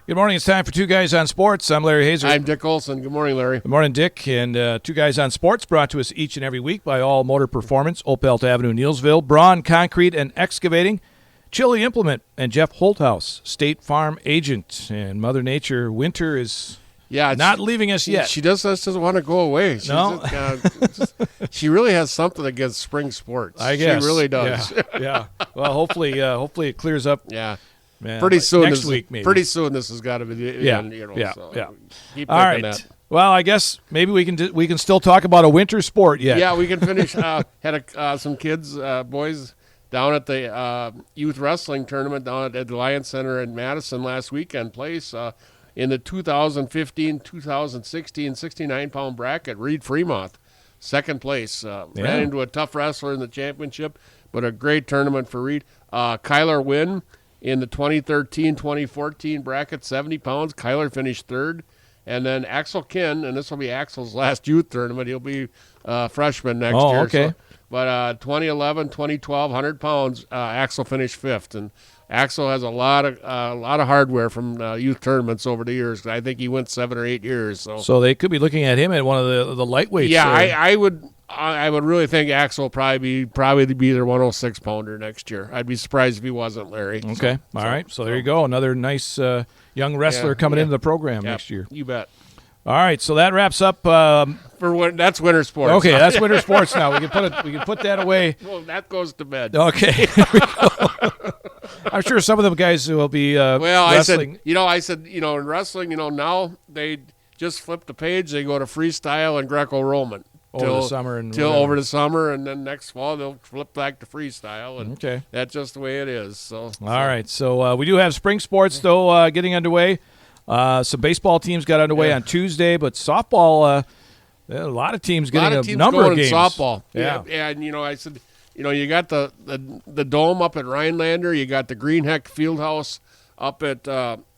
Good morning. It's time for Two Guys on Sports. I'm Larry Hazer. I'm Dick Olson. Good morning, Larry. Good morning, Dick. And Two Guys on Sports brought to us each and every week by All Motor Performance, Opelt Avenue, Neillsville, Braun Concrete and Excavating, Chili Implement, and Jeff Holthouse, State Farm Agent. And Mother Nature, winter is not leaving us yet. She just doesn't want to go away. She really has something against spring sports. I guess. She really does. Yeah. Well, hopefully it clears up. Yeah. Man, pretty soon. Next week, maybe. Pretty soon, this has got to be the end. Keep All right. that. Well, I guess maybe we can still talk about a winter sport yet. Yeah, we can finish. Had some kids, boys, down at the youth wrestling tournament down at the Lions Center in Madison last weekend. Place in the 2015-2016 69-pound bracket. Reed Fremont, second place. Ran into a tough wrestler in the championship, but a great tournament for Reed. Kyler Wynn. In the 2013-2014 bracket, 70 pounds, Kyler finished third. And then Axel Kinn, and this will be Axel's last youth tournament. He'll be a freshman next year. Okay. So, but 2011, 2012, 100 pounds, Axel finished fifth. And Axel has a lot of hardware from youth tournaments over the years. I think he went 7 or 8 years. So they could be looking at him at one of the lightweights. Yeah, I would really think Axel will probably be their 106 pounder next year. I'd be surprised if he wasn't, Larry. Okay, all right. So there you go, another nice young wrestler coming into the program next year. You bet. All right, so that wraps up. That's winter sports. Okay, that's winter sports now. We can put that away. Well, that goes to bed. Okay. I'm sure some of them guys will be wrestling. I said, in wrestling, now they just flip the page. They go to freestyle and Greco-Roman. Over the summer, and then next fall they'll flip back to freestyle, and that's just the way it is. So, all right. So we do have spring sports though getting underway. Some baseball teams got underway on Tuesday, but softball, a lot of teams getting a number of games. Softball, yeah. And I said, you got the dome up at Rhinelander, you got the Greenheck Fieldhouse up at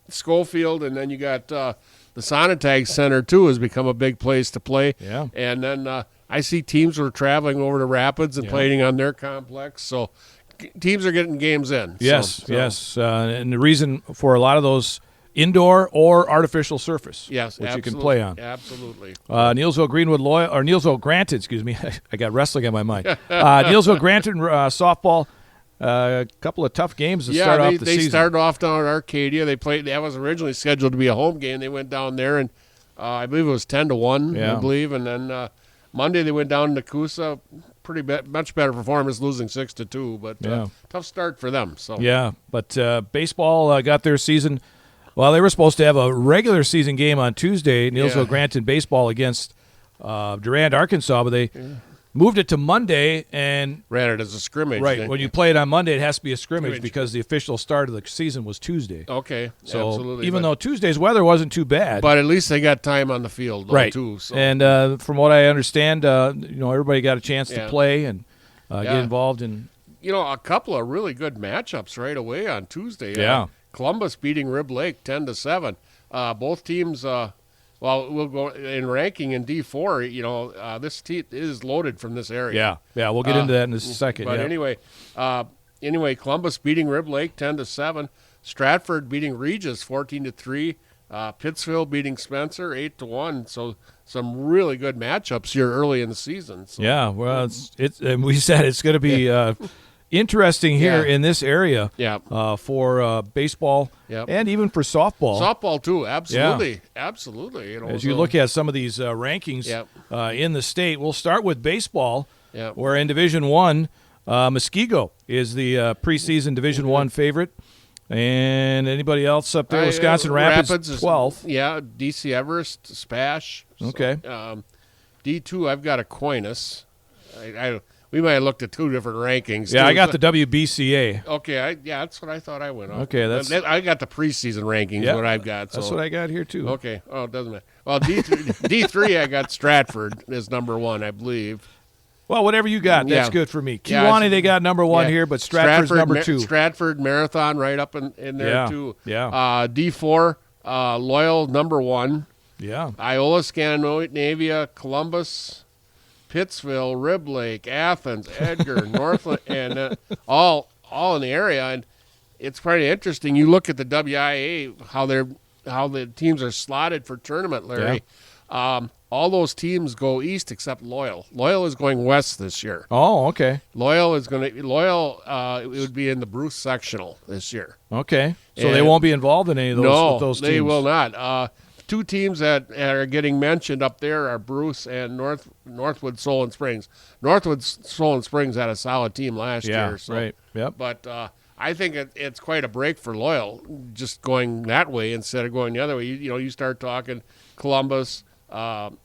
Schofield, and then you got the Sonotag Center, too, has become a big place to play. Yeah. And then I see teams are traveling over to Rapids and playing on their complex. So teams are getting games in. Yes. And the reason for a lot of those indoor or artificial surface. Yes, which you can play on. Absolutely. Neillsville Granted, excuse me. I got wrestling on my mind. Neillsville Granted softball. A couple of tough games to start off the season. They started off down at Arcadia. That was originally scheduled to be a home game. They went down there, and I believe it was 10-1, I believe. And then Monday they went down to Coosa. Much better performance, losing 6-2, but tough start for them. So but baseball got their season. Well, they were supposed to have a regular season game on Tuesday, Neillsville Granted baseball against Durand, Arkansas, but they moved it to Monday and ran it as a scrimmage. Right. When you play it on Monday, it has to be a scrimmage because the official start of the season was Tuesday. Okay. So absolutely. Even though Tuesday's weather wasn't too bad. But at least they got time on the field, right. too. So. And from what I understand, everybody got a chance to play and get involved in. A couple of really good matchups right away on Tuesday. Yeah. Columbus beating Rib Lake 10-7. Both teams. Well, we'll go in ranking in D4. This team is loaded from this area. Yeah. We'll get into that in a second. But anyway, Columbus beating Rib Lake 10-7. Stratford beating Regis 14-3. Pittsville beating Spencer 8-1. So some really good matchups here early in the season. So. Yeah. Well, we said it's going to be interesting here in this area for baseball and even for softball. Softball, too, absolutely. Absolutely. As you look at some of these rankings in the state, we'll start with baseball, where in Division I, Muskego is the preseason Division I favorite. And anybody else up there? Wisconsin Rapids 12th. DC Everest, Spash. Okay. D2, I've got Aquinas. We might have looked at two different rankings. Yeah, I got the WBCA. Okay, that's what I thought I went on. Okay, I got the preseason rankings. What I've got. So. That's what I got here too. Okay. Oh, it doesn't matter. Well, D3, I got Stratford as number 1, I believe. Well, whatever you got, that's good for me. Kewanee, they got number 1 here, but Stratford's number 2. Stratford Marathon right up in there too. Yeah. D4, Loyal number 1. Yeah. Iola, Scandinavia, Columbus, Pittsville, Rib Lake, Athens, Edgar, Northland, and all in the area. And it's pretty interesting. You look at the WIA, how they're how the teams are slotted for tournament, Larry. All those teams go east except Loyal. Loyal is going west this year. Oh, okay. Loyal it would be in the Bruce sectional this year. Okay. So And they won't be involved in any of those, No, with those teams? they will not. Two teams that are getting mentioned up there are Bruce and Northwood Solon Springs. Northwood Solon Springs had a solid team last year. So. Right. Yep. But I think it's quite a break for Loyal, just going that way instead of going the other way. You start talking Columbus.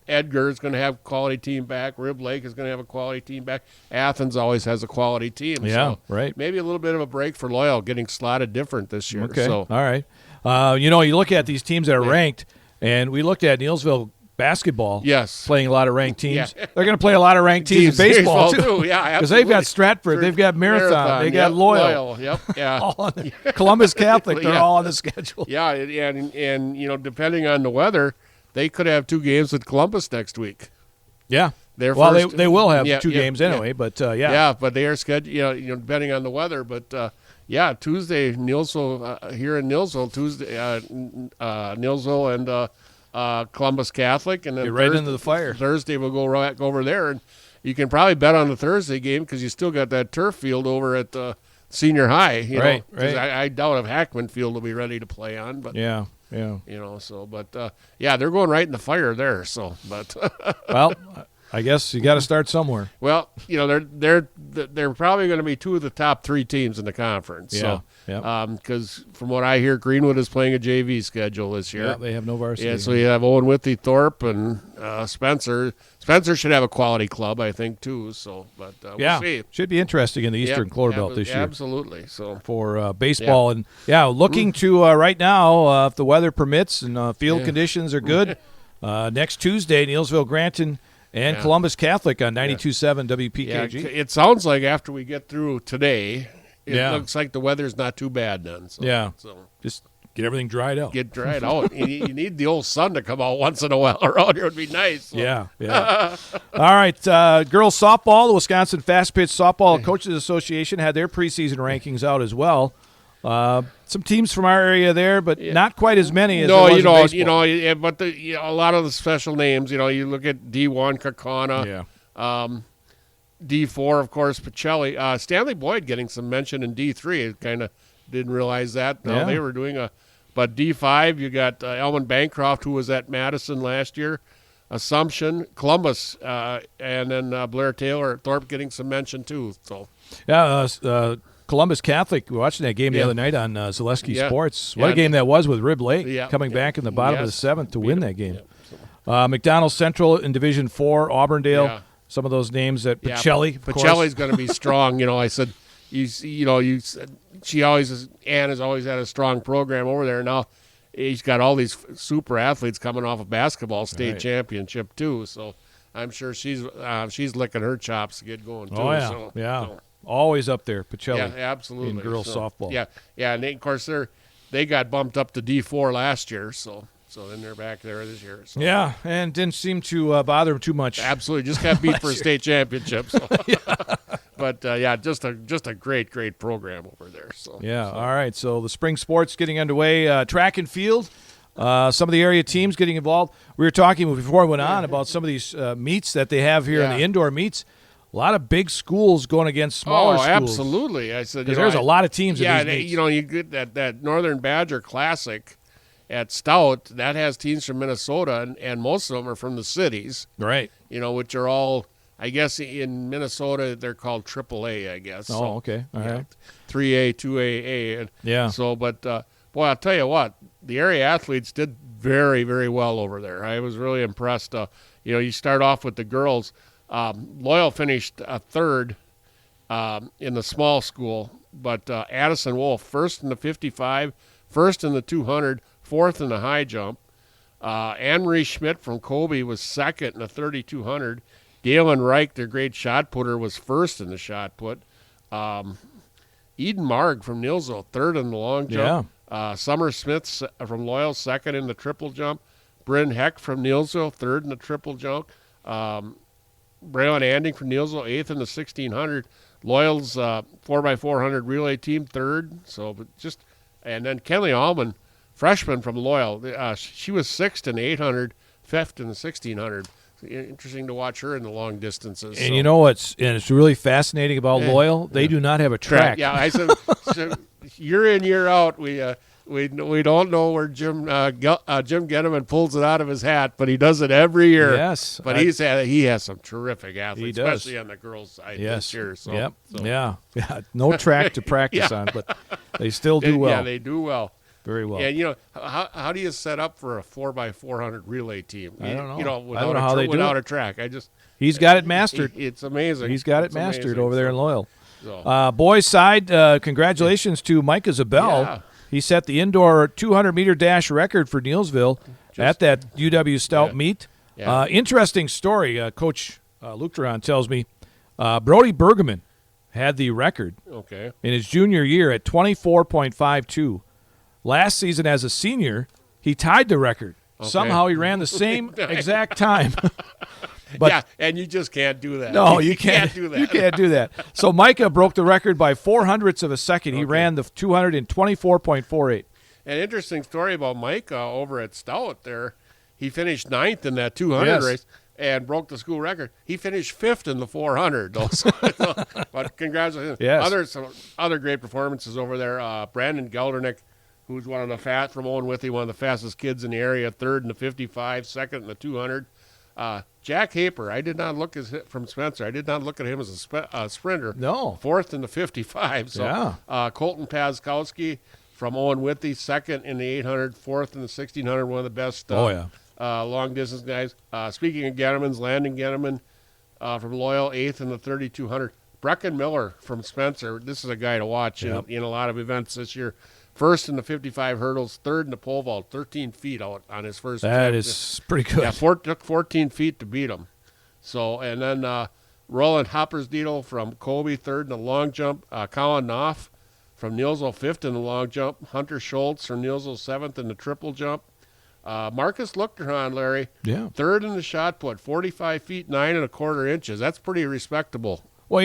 Edgar is going to have a quality team back. Rib Lake is going to have a quality team back. Athens always has a quality team. Yeah, so right. Maybe a little bit of a break for Loyal, getting slotted different this year. Okay. So. All right. You look at these teams that are ranked, and we looked at Neillsville basketball. Yes. Playing a lot of ranked teams. Yeah. They're going to play a lot of ranked teams in baseball, too. Yeah, because they've got Stratford, they've got Marathon, they got Loyal. Yep. Yeah. All on Columbus Catholic, they're Yeah. all on the schedule. Yeah, and depending on the weather, they could have 2 games with Columbus next week. Yeah. Their Well, first- they will have Yeah, 2 yeah, and anyway, but yeah. Yeah, but they are scheduled. Depending on the weather. But Tuesday, Neillsville here in Neillsville. Tuesday, Neillsville and Columbus Catholic, and then Get right into the fire. Thursday we'll go over there, and you can probably bet on the Thursday game because you still got that turf field over at Senior High. You know, Right, 'cause right. I doubt if Hackman Field will be ready to play on, but. Yeah. They're going right in the fire there. So, but Well, I guess you got to start somewhere. well, they're probably going to be 2 of the top 3 teams in the conference. Yeah, So, yeah. because from what I hear, Greenwood is playing a JV schedule this year. Yeah, they have no varsity. Yeah, so you have Owen Withy Thorpe and Spencer. Spencer should have a quality club, I think, too. So, but we'll see. Should be interesting in the Eastern Yeah, Quarter Belt this year. Absolutely. So, For baseball. And, looking to right now, if the weather permits and field conditions are good, next Tuesday, Neillsville Granton and Columbus Catholic on 92.7 WPKG. it sounds like after we get through today, it Yeah. looks like the weather's not too bad then. So, Yeah. So. Just get everything dried out. Get dried out. You need the old sun to come out once in a while around here. It would be nice. So. Yeah. All right. Girls softball, the Wisconsin Fast Pitch Softball Coaches Association had their preseason rankings out as well. Some teams from our area there, but not quite as many as there was in baseball. But a lot of the special names. You look at D1 Kakana, D4 of course Pacelli, Stanley Boyd getting some mention in D3. I kind of didn't realize that. No, they were doing but D5 you got Elman Bancroft, who was at Madison last year, Assumption, Columbus, and then Blair Taylor Thorpe getting some mention too. So Columbus Catholic, we were watching that game the other night on Zaleski Yeah. Sports. What a game that was with Rib Lake coming Yeah. back in the bottom of the Yes. 7th to Beat win him. that game. Yeah. McDonald Central in Division 4, Auburndale. Yeah. Some of those names that Pacelli, of course. Pacelli's going to be strong. I said, you said Ann has always had a strong program over there. Now he's got all these super athletes coming off a basketball state championship too. So I'm sure she's licking her chops to get going too. Oh yeah, So, always up there, Pacelli. yeah, absolutely. in girls softball. Yeah, and of course they got bumped up to D4 last year. So then they're back there this year. So. Yeah, and didn't seem to bother him too much. Absolutely, just got beat for a state championship. So. But just a great program over there. So All right. So the spring sports getting underway. Track and field. Some of the area teams getting involved. We were talking before we went on about some of these meets that they have here in the indoor meets. A lot of big schools going against smaller schools. Absolutely. I said Because there's a lot of teams. Yeah, in these meets. you get that Northern Badger Classic at Stout that has teams from Minnesota, and most of them are from the cities. Right. Which are all. I guess in Minnesota they're called AAA. I guess. Oh, okay. All right. 3A, 2AA. Yeah. So, but boy, I'll tell you what, the area athletes did very, very well over there. I was really impressed. You start off with the girls. Loyal finished third in the small school, but Addison Wolf first in the 55, first in the 200, fourth in the high jump. Anne-Marie Schmidt from Colby was second in the 3200. Galen Reich, their great shot putter, was first in the shot put. Eden Marg from Neillsville, third in the long jump. Summer Smith from Loyal, second in the triple jump. Bryn Heck from Neillsville, third in the triple jump. Braylon Anding from Neillsville, eighth in the 1600. Loyal's 4x400 relay team, third. And then Kenley Allman freshman from Loyal. She was 6th in the 800, 5th in the 1600. Interesting to watch her in the long distances. And you know it's really fascinating about Loyal. They do not have a track. Yeah, I said so year in year out we don't know where Jim Genneman pulls it out of his hat, but he does it every year. Yes, but he has some terrific athletes, he does. especially on the girls' side Yes. this year. So, Yep. so. Yeah. No track to practice on, but they still do well. Yeah, they do well. Very well. And, how do you set up for a 4x400 relay team? I don't know. Without I don't know how they do without it. a track. He's got it mastered. It's amazing. He's got it It's mastered amazing. over there in Loyal. So, Boys side, congratulations to Micah Zabel. Yeah. He set the indoor 200-meter dash record for Neilsville at that UW Stout meet. Yeah. Interesting story. Coach Luke Duran tells me Brody Bergman had the record okay. in his junior year at 24.52. Last season as a senior, he tied the record. Okay. Somehow he ran the same exact time. But yeah, and you just can't do that. no, you can't do that. You can't do that. So Micah broke the record by 0.04 of a second. He ran the 200 in 24.48. An interesting story about Mike over at Stout there. He finished 9th in that 200 Yes. race and broke the school record. He finished 5th in the 400. Though. But congratulations. Yes. Some other great performances over there. Brandon Geldernick, who's one of the from Owen Withy, one of the fastest kids in the area, 3rd in the 55, 2nd in the 200. Jack Haper, I did not look from Spencer. I did not look at him as a sprinter. No. 4th in the 55. So, Yeah. Colton Pazkowski from Owen Withy, 2nd in the 800, 4th in the 1600, one of the best long distance guys. Speaking of Gennemans, Landon Genneman from Loyal, 8th in the 3200. Brecken Miller from Spencer. This is a guy to watch in a lot of events this year. 1st in the 55 hurdles, 3rd in the pole vault, 13 feet out on his first That attempt. is pretty good. Yeah, took 14 feet to beat him. So, and then Roland Hoppersdietel from Kobe, 3rd in the long jump. Colin Knopf from Neilsville, 5th in the long jump. Hunter Schultz from Neilsville, 7th in the triple jump. Marcus Luchterhahn, Larry, 3rd in the shot put, 45 feet, 9 1/4 inches. That's pretty respectable. Well,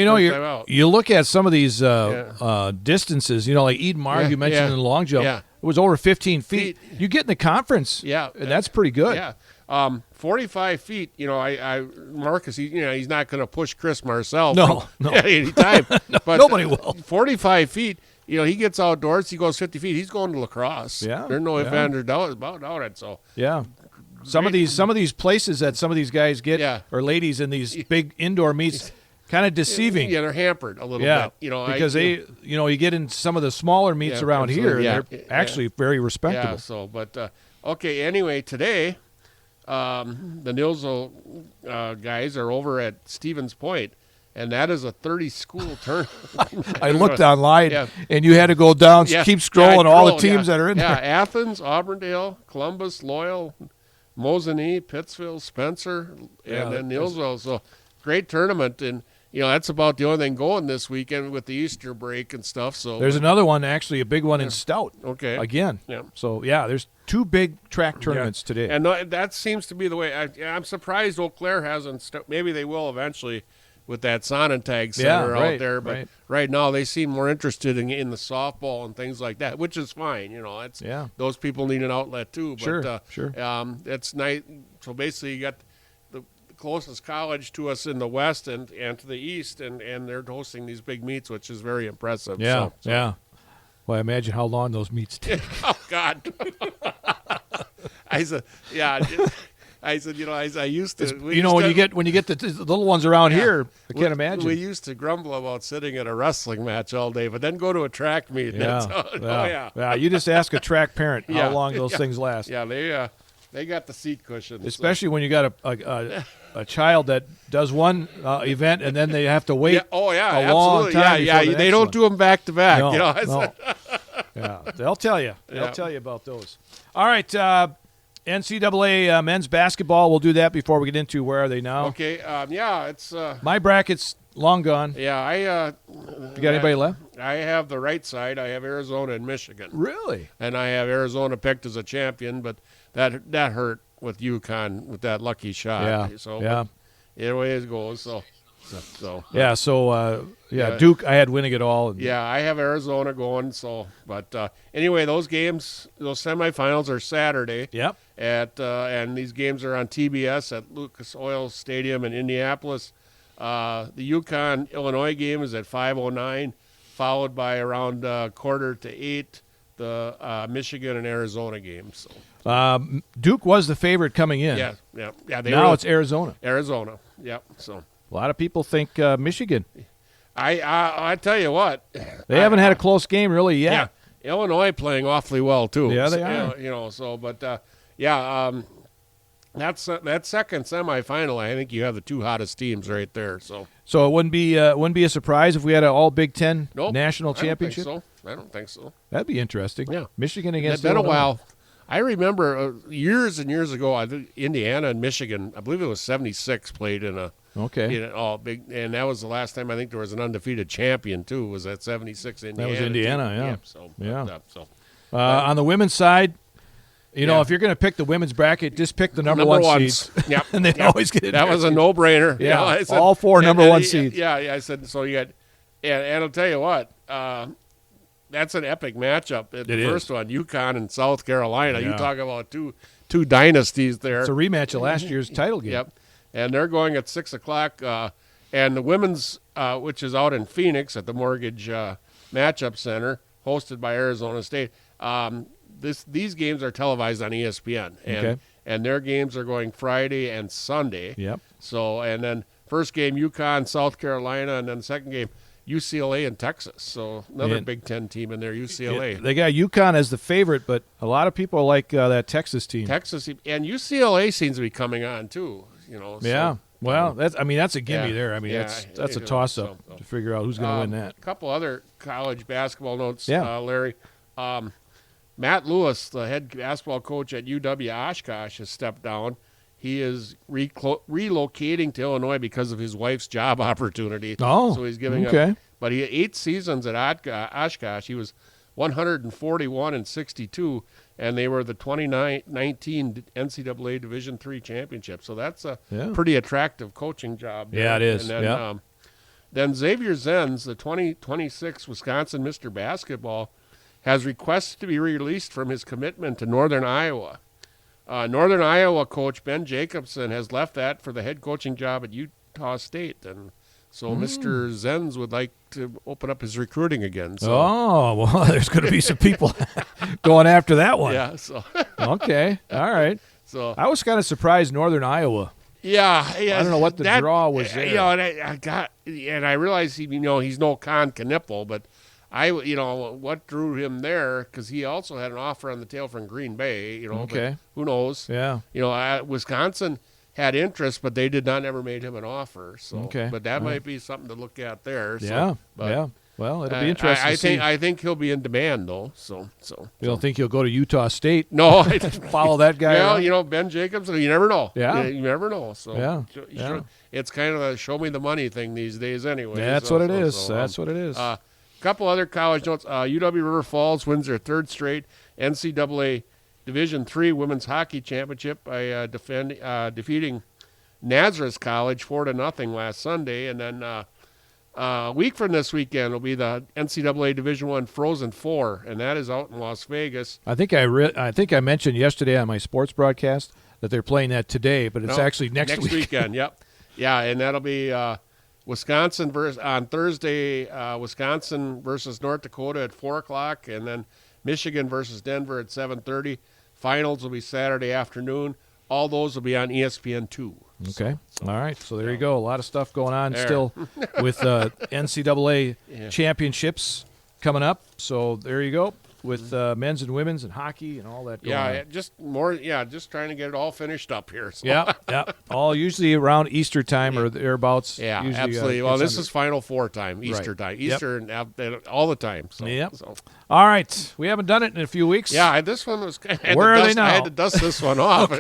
you look at some of these distances, like Eden Marg, you mentioned in the long jump. Yeah. It was over 15 feet. You get in the conference, and that's pretty good. Yeah. 45 feet, Marcus, he's not going to push Chris Marcel. No. Anytime. But nobody will. 45 feet, he gets outdoors, he goes 50 feet, he's going to lacrosse. Yeah. There's no ifs, ands, or doubts about it. So, yeah. Some of these places that some of these guys get, or ladies in these big indoor meets, kind of deceiving. Yeah, they're hampered a little bit. Because you get in some of the smaller meets around here, and they're actually very respectable. Yeah, so, but, okay, anyway, today, the Neilsville guys are over at Stevens Point, and that is a 30-school tournament. I looked online, and you had to go down, keep scrolling all the teams that are in there. Yeah, Athens, Auburndale, Columbus, Loyal, Mosinee, Pittsville, Spencer, and then Neilsville. So, great tournament, and that's about the only thing going this weekend with the Easter break and stuff. So there's another one, actually, a big one in Stout. Okay. Again. Yeah. So there's 2 big track tournaments today. And that seems to be the way. I'm surprised Eau Claire hasn't. Maybe they will eventually with that Sonnentag Center out there. But right now they seem more interested in the softball and things like that, which is fine. It's those people need an outlet too. But, sure. It's nice. So basically, you got the closest college to us in the west and to the east, and they're hosting these big meets, which is very impressive. Yeah. Well, I imagine how long those meets take. Oh God! I said, I used to. When you get the little ones around here, I can't imagine. We used to grumble about sitting at a wrestling match all day, but then go to a track meet. Yeah. You just ask a track parent how long those things last. Yeah, they got the seat cushions. Especially when you got a child that does one event and then they have to wait a long time. They don't do them back to back. No. Yeah, they'll tell you. They'll tell you about those. All right, NCAA men's basketball. We'll do that before we get into where are they now. Okay. It's my bracket's long gone. Yeah, you got anybody left? I have the right side. I have Arizona and Michigan. Really? And I have Arizona picked as a champion, but that hurt with UConn with that lucky shot. Yeah. So the way it goes. So Yeah. So Yeah. Duke. I had winning it all. And Yeah, I have Arizona going. So, but anyway, those games, those semifinals are Saturday. Yep. And these games are on TBS at Lucas Oil Stadium in Indianapolis. The UConn Illinois game is at 5:09, followed by around 7:45 the Michigan and Arizona game. So Duke was the favorite coming in. yeah. Now it's Arizona. Arizona. Yep. So A lot of people think Michigan. I tell you what, They haven't had a close game really yet. yeah, Illinois playing awfully well too. Yeah, they So, are. That second semifinal, I think you have the two hottest teams right there. So So it wouldn't be a surprise if we had an all Big Ten nope, national I don't think championship. so. I don't think so. That'd be interesting. Yeah. Michigan It's against been a Illinois. while. I remember years and years ago, I think Indiana and Michigan. I believe it was '76 played in a Okay. all big, and that was the last time I think there was an undefeated champion too. Was that '76 Indiana? was Indiana, team. yeah. So Yeah. so On the women's side, you know, Yeah. if you're going to pick the women's bracket, just pick the number number one ones. seeds. Yep. And they Yep. always get it. That was a no-brainer. Yeah, I said, all four number one seeds. Yeah, I said so. You got, and I'll tell you what, that's an epic matchup. The It is. first one, UConn and South Carolina. Yeah. You talk about two dynasties there. It's a rematch of last year's title game. Yep, and they're going at 6:00. And the women's, which is out in Phoenix at the Mortgage Matchup Center, hosted by Arizona State. These games are televised on ESPN, and Okay. and their games are going Friday and Sunday. Yep. So, and then first game UConn, South Carolina, and then second game UCLA and Texas. So another And- Big Ten team in there, UCLA. They got UConn as the favorite, but a lot of people like that Texas team. Texas and UCLA seems to be coming on too. You know. Yeah. So, Well, that's a gimme Yeah. there. I mean, Yeah, that's a you know, toss up so- to figure out who's going to win that. A couple other college basketball notes, Yeah. Larry. Matt Lewis, the head basketball coach at UW Oshkosh, has stepped down. He is relocating to Illinois because of his wife's job opportunity. Oh, so he's giving okay. up. But he had 8 seasons at Oshkosh. He was 141-62, and they were the 2019 NCAA Division III championship. So that's a Yeah. pretty attractive coaching job. there. Yeah, it is. And then, Yeah. then Xavier Zenz, the 2026 Wisconsin Mr. Basketball, has requested to be released from his commitment to Northern Iowa. Northern Iowa coach Ben Jacobson has left that for the head coaching job at Utah State, and so Mr. Zenz would like to open up his recruiting again. So, Oh, well, there's going to be some people going after that one. yeah, so Okay. All right. so I was kind of surprised Northern Iowa. yeah, I don't know what the draw was there. You know, and I realized he's no Con Knipple, but what drew him there, because he also had an offer on the tail from Green Bay. You know, Okay. but who knows? Yeah. You know, Wisconsin had interest, but they did not ever made him an offer. So, Okay. but that might be something to look at there. So, Yeah. but, Yeah. Well, it'll be interesting to see. I think he'll be in demand though. So. You don't think he'll go to Utah State? No, Follow that guy well, around? you know, Ben Jacobs, you never know. Yeah. You never know. So Yeah. you it's kind of a show me the money thing these days anyway. That's what it is. That's what it is. Couple other college notes. UW River Falls wins their third straight NCAA Division III Women's Hockey Championship by defeating Nazareth College 4-0 last Sunday. And then a week from this weekend will be the NCAA Division I Frozen Four, and that is out in Las Vegas. I think I mentioned yesterday on my sports broadcast that they're playing that today, but it's actually next week. weekend. Yep. Yeah, and that'll be Wisconsin on Thursday. Wisconsin versus North Dakota at 4:00, and then Michigan versus Denver at 7:30. Finals will be Saturday afternoon. All those will be on ESPN2. Okay. All right. So there you go. A lot of stuff going on There. still with NCAA championships coming up. So there you go with men's and women's and hockey and all that going on. Just trying to get it all finished up here. So. Yeah. All usually around Easter time or thereabouts. Yeah, usually, absolutely. Well, this is Final Four time, Easter Right. time, Yep. Easter and all the time. So, Yep. So. All right. We haven't done it in a few weeks. Yeah, this one was. Where are they now? I had to dust this one off.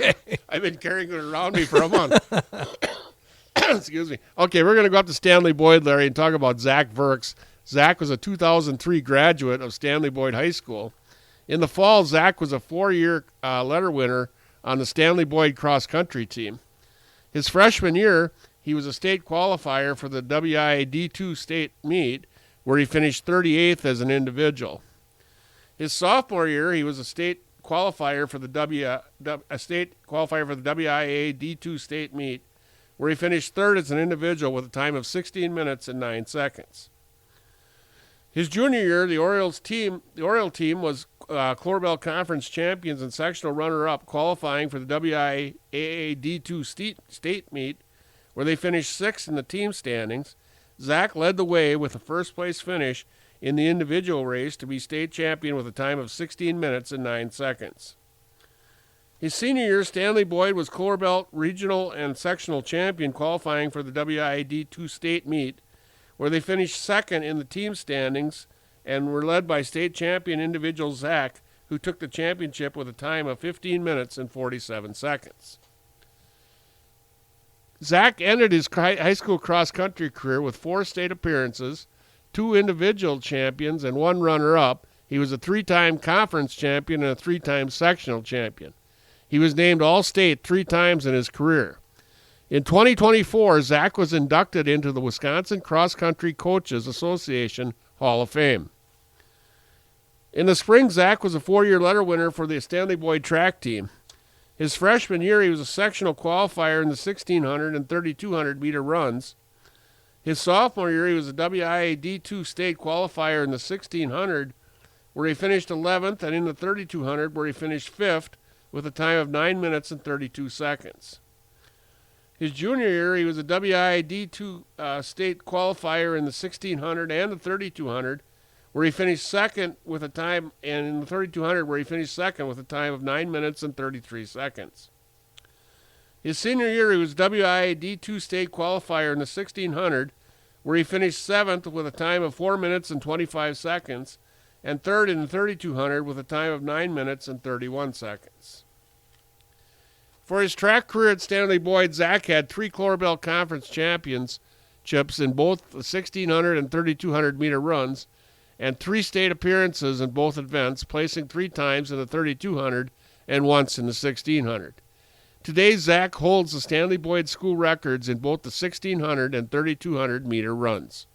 I've been carrying it around me for a month. Excuse me. Okay, we're going to go up to Stanley Boyd, Larry, and talk about Zach Verks. Zach was a 2003 graduate of Stanley Boyd High School. In the fall, Zach was a 4-year letter winner on the Stanley Boyd cross-country team. His freshman year, He was a state qualifier for the WIA D2 state meet, where he finished 38th as an individual. His sophomore year, he was a state qualifier for the WIA D2 state meet, where he finished third as an individual with a time of 16 minutes and 9 seconds. His junior year, the Oriole team was Clorbell Conference champions and sectional runner-up, qualifying for the WIA D2 state meet, where they finished sixth in the team standings. Zach led the way with a first-place finish in the individual race to be state champion with a time of 16 minutes and 9 seconds. His senior year, Stanley Boyd was Clorbell regional and sectional champion, qualifying for the WIA D2 state meet, where they finished second in the team standings and were led by state champion individual Zach, who took the championship with a time of 15 minutes and 47 seconds. Zach ended his high school cross-country career with 4 state appearances, 2 individual champions, and 1 runner-up. He was a 3-time conference champion and a 3-time sectional champion. He was named All-State 3 times in his career. In 2024, Zach was inducted into the Wisconsin Cross Country Coaches Association Hall of Fame. In the spring, Zach was a 4-year letter winner for the Stanley Boyd track team. His freshman year, he was a sectional qualifier in the 1,600 and 3,200 meter runs. His sophomore year, he was a WIA D2 state qualifier in the 1,600, where he finished 11th, and in the 3,200, where he finished 5th, with a time of 9 minutes and 32 seconds. His junior year, he was a WIA D2 state qualifier in the 1,600 and the 3,200, where he finished second with a time, and in the 3,200, where he finished second with a time of 9 minutes and 33 seconds. His senior year, he was WIA D2 state qualifier in the 1,600, where he finished 7th with a time of 4 minutes and 25 seconds, and third in the 3,200 with a time of 9 minutes and 31 seconds. For his track career at Stanley Boyd, Zach had 3 Clorbell Conference championships in both the 1,600 and 3,200 meter runs, and 3 state appearances in both events, placing 3 times in the 3,200 and once in the 1,600. Today, Zach holds the Stanley Boyd school records in both the 1,600 and 3,200 meter runs.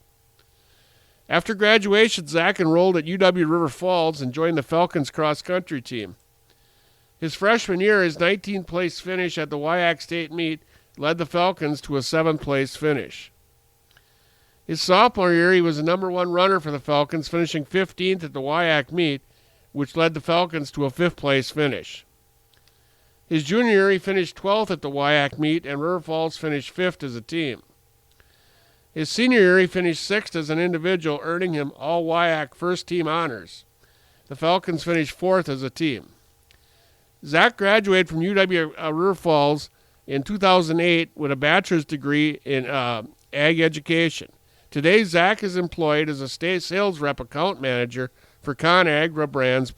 After graduation, Zach enrolled at UW River Falls and joined the Falcons cross-country team. His freshman year, his 19th place finish at the WIAC state meet led the Falcons to a 7th place finish. His sophomore year, he was the number 1 runner for the Falcons, finishing 15th at the WIAC meet, which led the Falcons to a 5th place finish. His junior year, he finished 12th at the WIAC meet, and River Falls finished 5th as a team. His senior year, he finished 6th as an individual, earning him all WIAC first-team honors. The Falcons finished 4th as a team. Zach graduated from UW River Falls in 2008 with a bachelor's degree in ag education. Today, Zach is employed as a state sales rep account manager for ConAgra Brands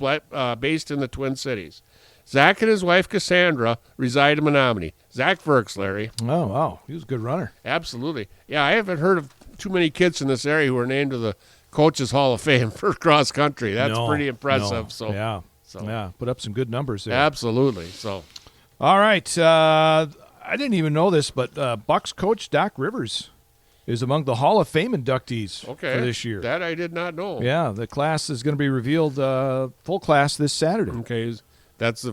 based in the Twin Cities. Zach and his wife, Cassandra, reside in Menominee. Zach Verks, Larry. Oh, wow. He was a good runner. Absolutely. Yeah, I haven't heard of too many kids in this area who are named to the Coaches Hall of Fame for cross country. That's pretty impressive. No. So Yeah, put up some good numbers there. Absolutely. So, all right. I didn't even know this, but Bucks coach Doc Rivers is among the Hall of Fame inductees for this year. That I did not know. Yeah, the class is going to be revealed, full class this Saturday. Okay, that's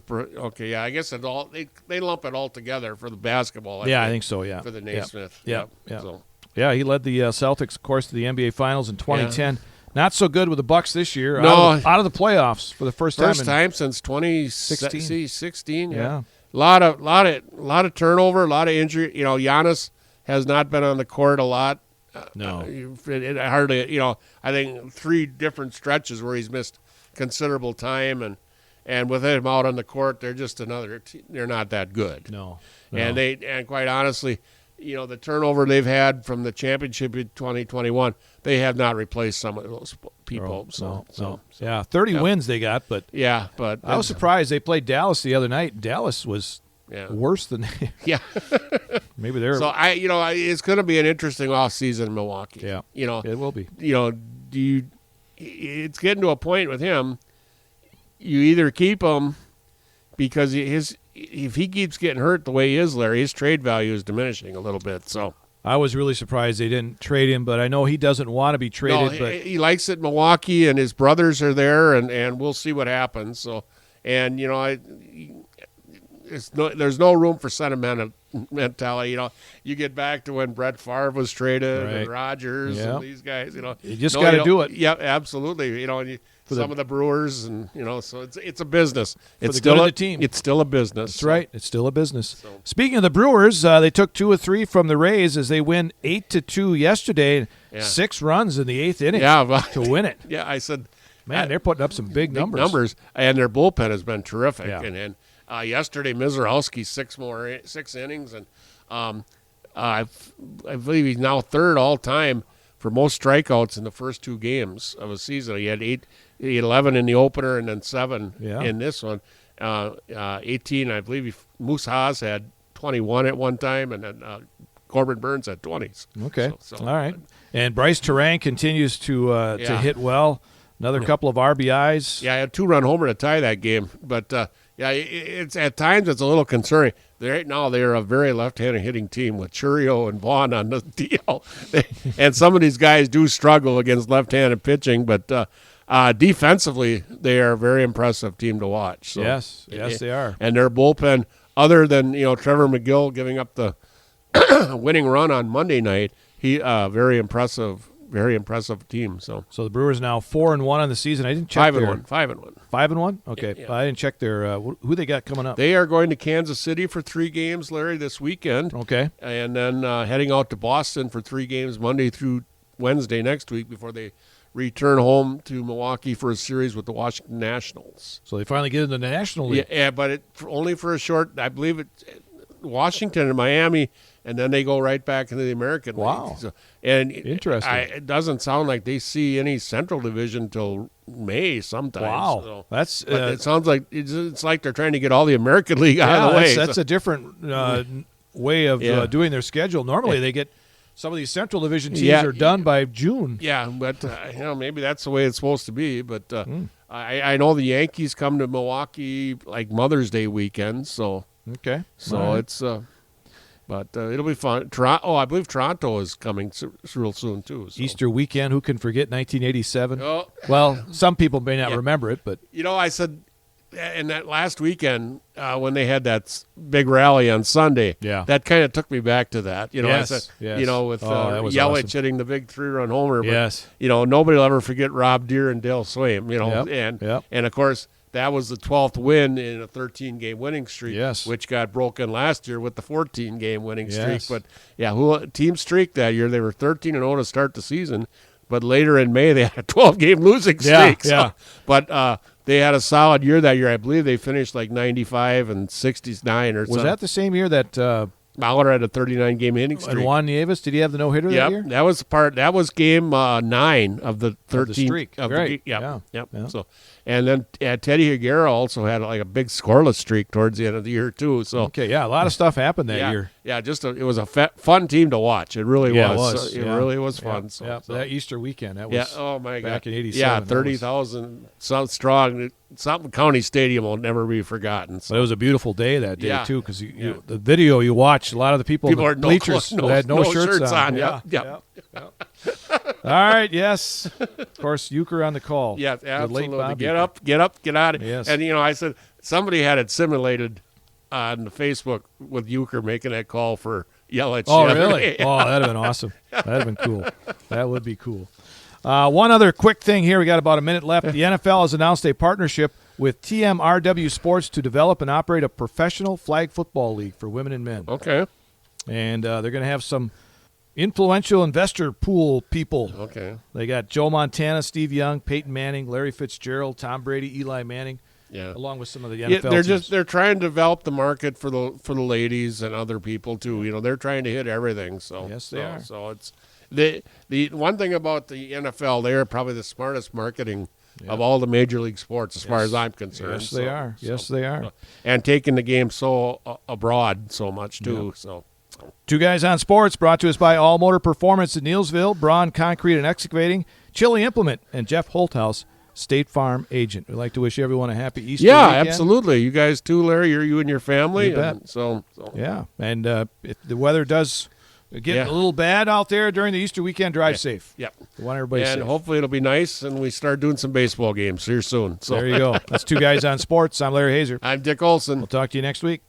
yeah. I guess they lump it all together for the basketball. I think so. Yeah, for the Naismith. Yeah. So. Yeah, he led the Celtics, of course, to the NBA Finals in 2010. Yeah. Not so good with the Bucks this year. No, out of the playoffs for the first time. First time since 2016. Yeah. A lot of turnover, a lot of injury. You know, Giannis has not been on the court a lot. No, it hardly. I think 3 different stretches where he's missed considerable time, and with him out on the court, they're just they're not that good. No. And quite honestly, the turnover they've had from the championship in 2021, they have not replaced some of those people. Yeah, 30 wins they got, but I was surprised they played Dallas the other night. Dallas was worse than maybe they're. So it's going to be an interesting off season in Milwaukee. Yeah, it will be. It's getting to a point with him. You either keep him because if he keeps getting hurt the way he is, Larry, his trade value is diminishing a little bit. So I was really surprised they didn't trade him, but I know he doesn't want to be traded. No, but he likes it in Milwaukee, and his brothers are there, and we'll see what happens. So, and there's no room for sentimentality. You get back to when Brett Favre was traded, Right. and Rodgers, Yep. and these guys. You just got to do it. Yeah, absolutely. Some of the Brewers, and so it's a business. It's the still good of a the team. It's still a business. That's right. It's still a business. Speaking of the Brewers, they took 2 of 3 from the Rays as they win 8-2 yesterday. Yeah. 6 runs in the 8th inning Yeah, well, to win it. yeah. I said, Man, they're putting up some big numbers. and their bullpen has been terrific. Yeah. And yesterday, Mizorowski 6 innings, and I believe he's now third all time for most strikeouts in the first 2 games of a season. He had 11 in the opener, and then 7 Yeah. in this one. 18, I believe. Moose Haas had 21 at one time, and then Corbin Burns had 20s. Okay. So, All right. And Bryce Terang continues to Yeah. hit well. Another couple of RBIs. Yeah, I had 2-run homer to tie that game, but it's at times it's a little concerning. Right now they're a very left-handed hitting team with Churio and Vaughn on the deal, and some of these guys do struggle against left-handed pitching, but defensively they are a very impressive team to watch. So, Yes, they are. And their bullpen, other than Trevor McGill giving up the winning run on Monday night, he very impressive team. So the Brewers now 4-1 on the season. I didn't check 5-1. 5-1. Okay, Yeah. I didn't check their who they got coming up. They are going to Kansas City for 3 games, Larry, this weekend. Okay. And then heading out to Boston for 3 games Monday through Wednesday next week before they return home to Milwaukee for a series with the Washington Nationals. So they finally get into the National League. Yeah, but only for a short, I believe it's Washington and Miami, and then they go right back into the American Wow. League. So, and Interesting. it doesn't sound like they see any Central Division till May sometimes. Wow. So, That's but it sounds like it's like they're trying to get all the American League out of the way. That's a different way of Yeah. doing their schedule. Normally they get some of these Central Division teams Yeah. are done by June. Yeah, but maybe that's the way it's supposed to be. But I know the Yankees come to Milwaukee like Mother's Day weekend, so Okay. so All right. it's but it'll be fun. Toronto, I believe Toronto is coming real soon too. So. Easter weekend. Who can forget 1987? Oh, Well, some people may not Yeah. remember it, but I said in that last weekend when they had that big rally on Sunday, Yeah. that kind of took me back to that. Yes, I said, yes. with That was Yelich awesome. hitting the big 3-run homer. But, yes. nobody will ever forget Rob Deere and Dale Swaim. Yep. And of course that was the 12th win in a 13-game winning streak, Yes. which got broken last year with the 14-game winning Yes. streak. But team streak that year, they were 13-0 to start the season, but later in May they had a 12-game losing streak. Yeah. But they had a solid year that year. I believe they finished like 95 and 69 or something. Was that the same year that Mauer had a 39-game hitting streak. and Juan Nieves, did he have the no-hitter that year? That was game 9 of the 13 streak. Right. Yep. Yeah. So, and then Teddy Higuera also had like a big scoreless streak towards the end of the year too. So Okay, yeah, a lot of stuff happened that year. Yeah, it was a fun team to watch. It really Yeah, was. it was. It Yeah. really was fun. Yeah, So, yeah. so- That Easter weekend, that was yeah. Oh my God. back in 87. Yeah, That was- 30,000 so strong. Something County Stadium will never be forgotten. So. But it was a beautiful day that day Yeah. too, because the video you watched, a lot of the people in People the are bleachers had no shirts on. Yeah. All right, yes. Of course, Euchre on the call. Yeah, The late absolutely. Bob Get Euchre. up, get out. Yes. And I said somebody had it simulated on the Facebook with Euchre making that call for Yelich. Oh, the other really? day. Oh, that'd have been awesome. That'd have been cool. That would be cool. One other quick thing here. We got about a minute left. The NFL has announced a partnership with TMRW Sports to develop and operate a professional flag football league for women and men. Okay. And they're going to have some influential investor pool people. Okay. They got Joe Montana, Steve Young, Peyton Manning, Larry Fitzgerald, Tom Brady, Eli Manning, Yeah. along with some of the Yeah, NFL teams. they're trying to develop the market for the ladies and other people too. They're trying to hit everything. So Yes, they are. So it's the one thing about the NFL, they are probably the smartest marketing of all the major league sports, as far as I'm concerned. Yes, they are. Yes, they are. And taking the game so abroad so much too. So. Two Guys on Sports brought to us by All Motor Performance in Neilsville, Braun Concrete and Excavating, Chili Implement, and Jeff Holthouse, State Farm Agent. We'd like to wish everyone a happy Easter Yeah, weekend. absolutely. You guys too, Larry. You and your family. You bet. So Yeah, and if the weather does Getting Yeah. a little bad out there during the Easter weekend. Drive safe. Yep. We want everybody And safe. hopefully it'll be nice, and we start doing some baseball games here soon. So There you go. That's Two Guys on Sports. I'm Larry Hazer. I'm Dick Olson. We'll talk to you next week.